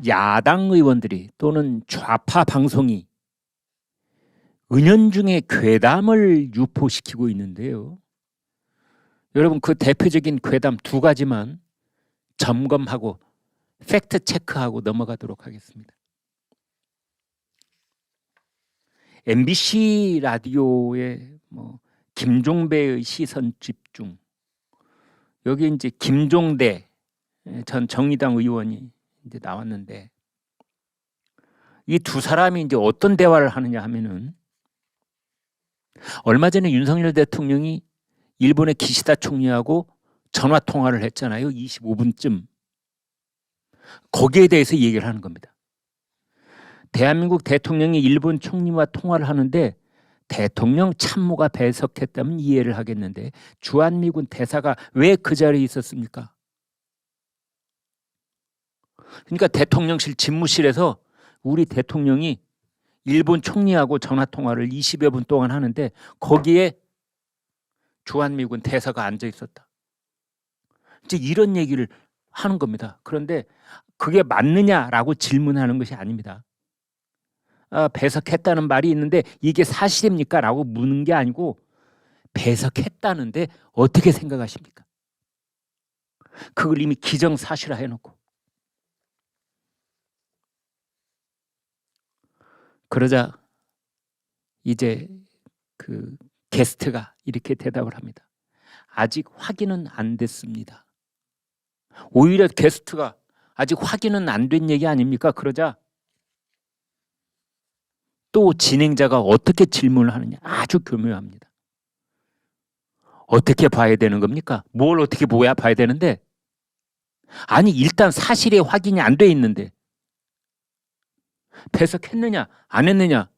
야당 의원들이 또는 좌파 방송이 은연중에 괴담을 유포시키고 있는데요. 여러분, 그 대표적인 괴담 두 가지만 점검하고 팩트 체크하고 넘어가도록 하겠습니다. MBC 라디오의 김종배의 시선 집중, 여기 이제 김종대 전 정의당 의원이 이제 나왔는데, 이 두 사람이 이제 어떤 대화를 하느냐 하면은, 얼마 전에 윤석열 대통령이 일본의 기시다 총리하고 전화 통화를 했잖아요. 25분쯤. 거기에 대해서 얘기를 하는 겁니다. 대한민국 대통령이 일본 총리와 통화를 하는데 대통령 참모가 배석했다면 이해를 하겠는데 주한미군 대사가 왜 그 자리에 있었습니까? 그러니까 대통령실 집무실에서 우리 대통령이 일본 총리하고 전화 통화를 20여 분 동안 하는데 거기에 주한미군 대사가 앉아 있었다. 이제 이런 얘기를 하는 겁니다. 그런데 그게 맞느냐라고 질문하는 것이 아닙니다. 배석했다는 말이 있는데 이게 사실입니까? 라고 묻는 게 아니고, 배석했다는데 어떻게 생각하십니까? 그걸 이미 기정사실화 해놓고. 그러자 이제 그 게스트가 이렇게 대답을 합니다. 아직 확인은 안 됐습니다. 오히려 게스트가 아직 확인은 안 된 얘기 아닙니까? 그러자 또 진행자가 어떻게 질문을 하느냐, 아주 교묘합니다. 어떻게 봐야 되는 겁니까? 뭘 어떻게 봐야 되는데, 아니 일단 사실이 확인이 안 돼 있는데 배석했느냐 안 했느냐,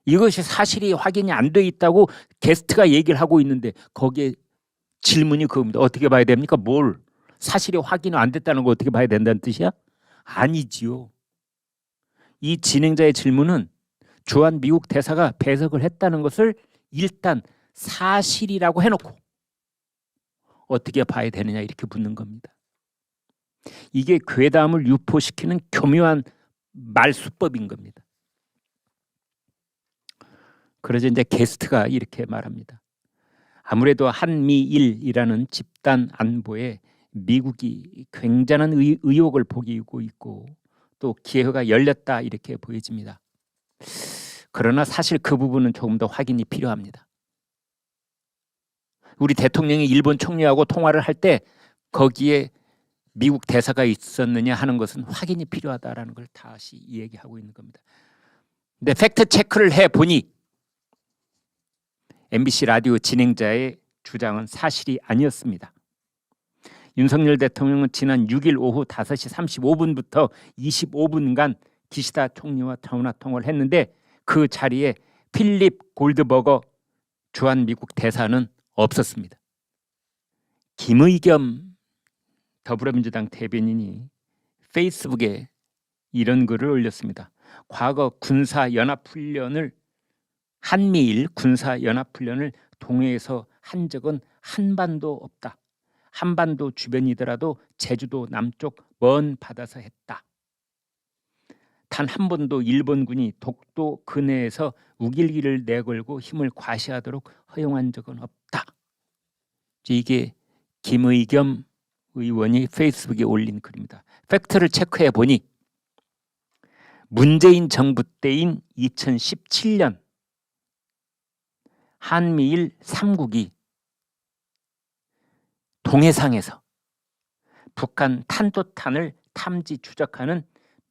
이것이 사실이 확인이 안 돼 있다고 게스트가 얘기를 하고 있는데 거기에 질문이 그겁니다. 어떻게 봐야 됩니까? 뭘? 사실이 확인이 안 됐다는 거 어떻게 봐야 된다는 뜻이야? 아니지요. 이 진행자의 질문은 주한 미국 대사가 배석을 했다는 것을 일단 사실이라고 해놓고 어떻게 봐야 되느냐 이렇게 묻는 겁니다. 이게 괴담을 유포시키는 교묘한 말수법인 겁니다. 그러자 이제 게스트가 이렇게 말합니다. 아무래도 한미일이라는 집단 안보에 미국이 굉장한 의욕을 보이고 있고 또 기회가 열렸다 이렇게 보여집니다. 그러나 사실 그 부분은 조금 더 확인이 필요합니다. 우리 대통령이 일본 총리하고 통화를 할 때 거기에 미국 대사가 있었느냐 하는 것은 확인이 필요하다라는 걸 다시 얘기하고 있는 겁니다. 근데 팩트 체크를 해보니 MBC 라디오 진행자의 주장은 사실이 아니었습니다. 윤석열 대통령은 지난 6일 오후 5시 35분부터 25분간 기시다 총리와 전화 통화를 했는데 그 자리에 필립 골드버거 주한미국 대사는 없었습니다. 김의겸 더불어민주당 대변인이 페이스북에 이런 글을 올렸습니다. 과거 군사연합훈련을 한미일 군사연합훈련을 동해에서 한 적은 한 반도 없다. 한반도 주변이더라도 제주도 남쪽 먼 바다에서 했다. 단 한 번도 일본군이 독도 근해에서 우길기를 내걸고 힘을 과시하도록 허용한 적은 없다. 이게 김의겸 의원이 페이스북에 올린 글입니다. 팩트를 체크해 보니 문재인 정부 때인 2017년 한미일 3국이 동해상에서 북한 탄도탄을 탐지 추적하는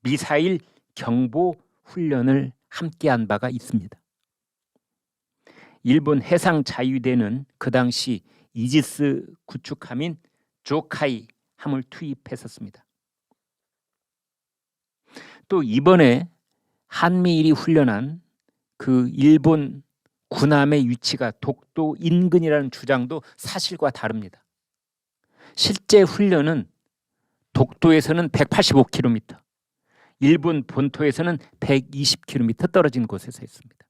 미사일 경보 훈련을 함께한 바가 있습니다. 일본 해상자위대는 그 당시 이지스 구축함인 조카이 함을 투입했었습니다. 또 이번에 한미일이 훈련한 그 일본 군함의 위치가 독도 인근이라는 주장도 사실과 다릅니다. 실제 훈련은 독도에서는 185km, 일본 본토에서는 120km 떨어진 곳에서 했습니다.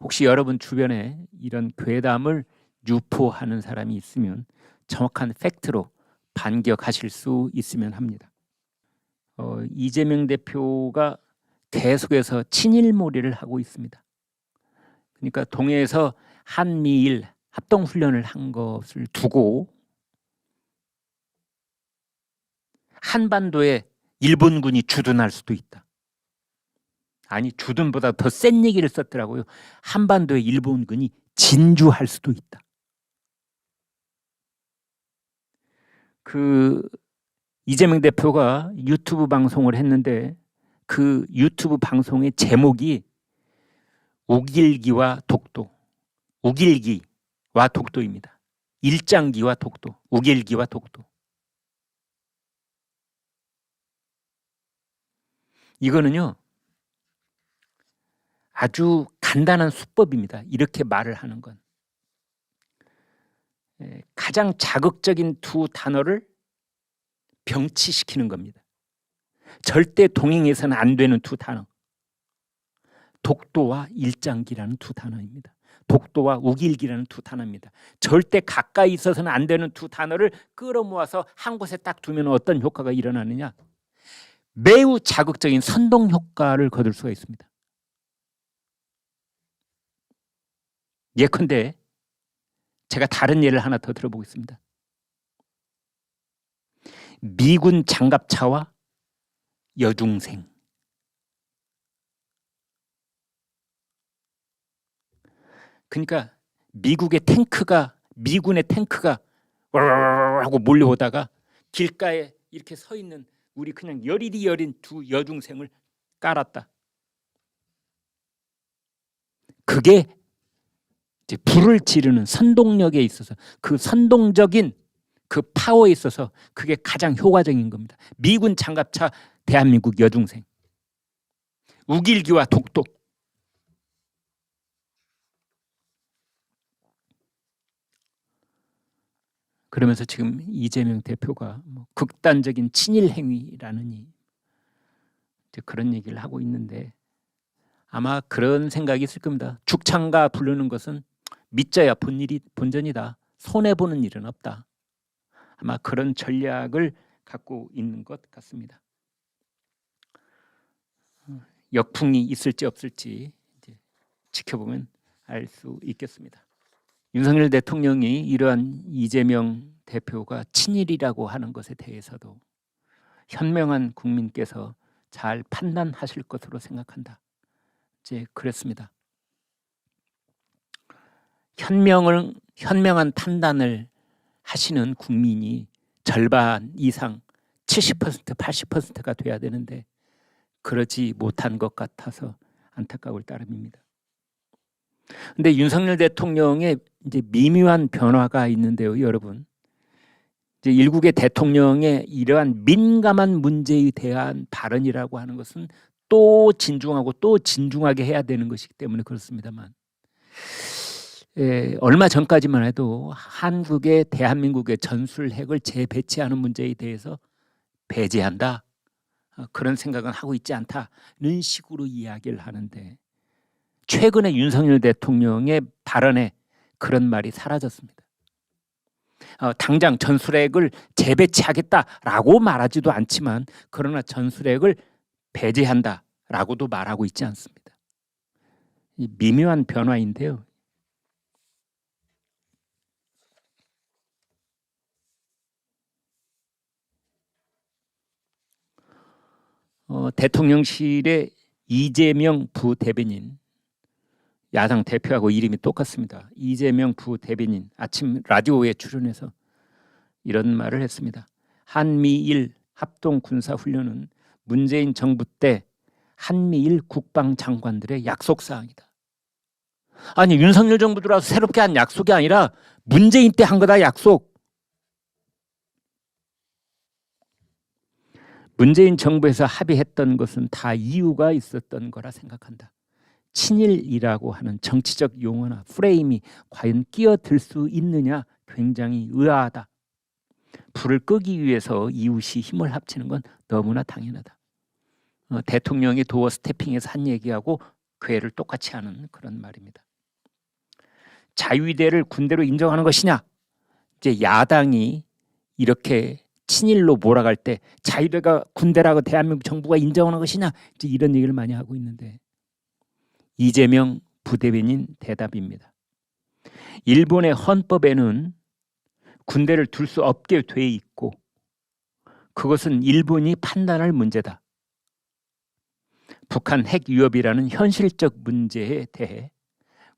혹시 여러분 주변에 이런 괴담을 유포하는 사람이 있으면 정확한 팩트로 반격하실 수 있으면 합니다. 이재명 대표가 계속해서 친일몰이를 하고 있습니다. 그러니까 동해에서 한미일 합동훈련을 한 것을 두고 한반도에 일본군이 주둔할 수도 있다. 아니, 주둔보다 더 센 얘기를 썼더라고요. 한반도에 일본군이 진주할 수도 있다. 이재명 대표가 유튜브 방송을 했는데 그 유튜브 방송의 제목이 우길기와 독도, 우길기와 독도입니다. 일장기와 독도, 우길기와 독도. 이거는요, 아주 간단한 수법입니다. 이렇게 말을 하는 건. 가장 자극적인 두 단어를 병치시키는 겁니다. 절대 동행해서는 안 되는 두 단어. 독도와 일장기라는 두 단어입니다. 독도와 우길기라는 두 단어입니다. 절대 가까이 있어서는 안 되는 두 단어를 끌어모아서 한 곳에 딱 두면 어떤 효과가 일어나느냐? 매우 자극적인 선동 효과를 거둘 수가 있습니다. 예컨대 제가 다른 예를 하나 더 들어보겠습니다. 미군 장갑차와 여중생. 그러니까 미군의 탱크가 하고 몰려오다가 길가에 이렇게 서 있는 우리 그냥 여리리 여린 두 여중생을 깔았다. 그게 이제 불을 지르는 선동력에 있어서, 그 선동적인 그 파워에 있어서 그게 가장 효과적인 겁니다. 미군 장갑차, 대한민국 여중생, 우길기와 독도. 그러면서 지금 이재명 대표가 극단적인 친일 행위라느니 그런 얘기를 하고 있는데, 아마 그런 생각이 있을 겁니다. 죽창가 부르는 것은 믿져야 본전이다. 손해보는 일은 없다. 아마 그런 전략을 갖고 있는 것 같습니다. 역풍이 있을지 없을지 이제 지켜보면 알 수 있겠습니다. 윤석열 대통령이 이러한 이재명 대표가 친일이라고 하는 것에 대해서도 현명한 국민께서 잘 판단하실 것으로 생각한다. 이제 그랬습니다. 현명한 판단을 하시는 국민이 절반 이상 70%, 80%가 돼야 되는데 그러지 못한 것 같아서 안타까울 따름입니다. 근데 윤석열 대통령의 이제 미묘한 변화가 있는데요, 여러분. 이제 일국의 대통령의 이러한 민감한 문제에 대한 발언이라고 하는 것은 또 진중하고 또 진중하게 해야 되는 것이기 때문에 그렇습니다만, 얼마 전까지만 해도 한국의 대한민국의 전술핵을 재배치하는 문제에 대해서 배제한다, 그런 생각은 하고 있지 않다는 식으로 이야기를 하는데, 최근에 윤석열 대통령의 발언에 그런 말이 사라졌습니다. 당장 전술핵을 재배치하겠다라고 말하지도 않지만, 그러나 전술핵을 배제한다라고도 말하고 있지 않습니다. 이 미묘한 변화인데요. 대통령실의 이재명 부대변인, 야당 대표하고 이름이 똑같습니다. 이재명 부대변인 아침 라디오에 출연해서 이런 말을 했습니다. 한미일 합동군사훈련은 문재인 정부 때 한미일 국방장관들의 약속사항이다. 아니, 윤석열 정부 들어와서 새롭게 한 약속이 아니라 문재인 때 한 거다, 약속. 문재인 정부에서 합의했던 것은 다 이유가 있었던 거라 생각한다. 친일이라고 하는 정치적 용어나 프레임이 과연 끼어들 수 있느냐, 굉장히 의아하다. 불을 끄기 위해서 이웃이 힘을 합치는 건 너무나 당연하다. 대통령이 도어 스태핑에서 한 얘기하고 괴를 똑같이 하는 그런 말입니다. 자유의대를 군대로 인정하는 것이냐? 이제 야당이 이렇게 친일로 몰아갈 때 자유대가 군대라고 대한민국 정부가 인정하는 것이냐 이제 이런 얘기를 많이 하고 있는데 이재명 부대변인 대답입니다. 일본의 헌법에는 군대를 둘 수 없게 돼 있고 그것은 일본이 판단할 문제다. 북한 핵 위협이라는 현실적 문제에 대해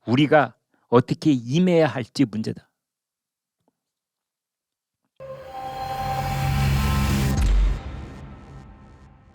우리가 어떻게 임해야 할지 문제다.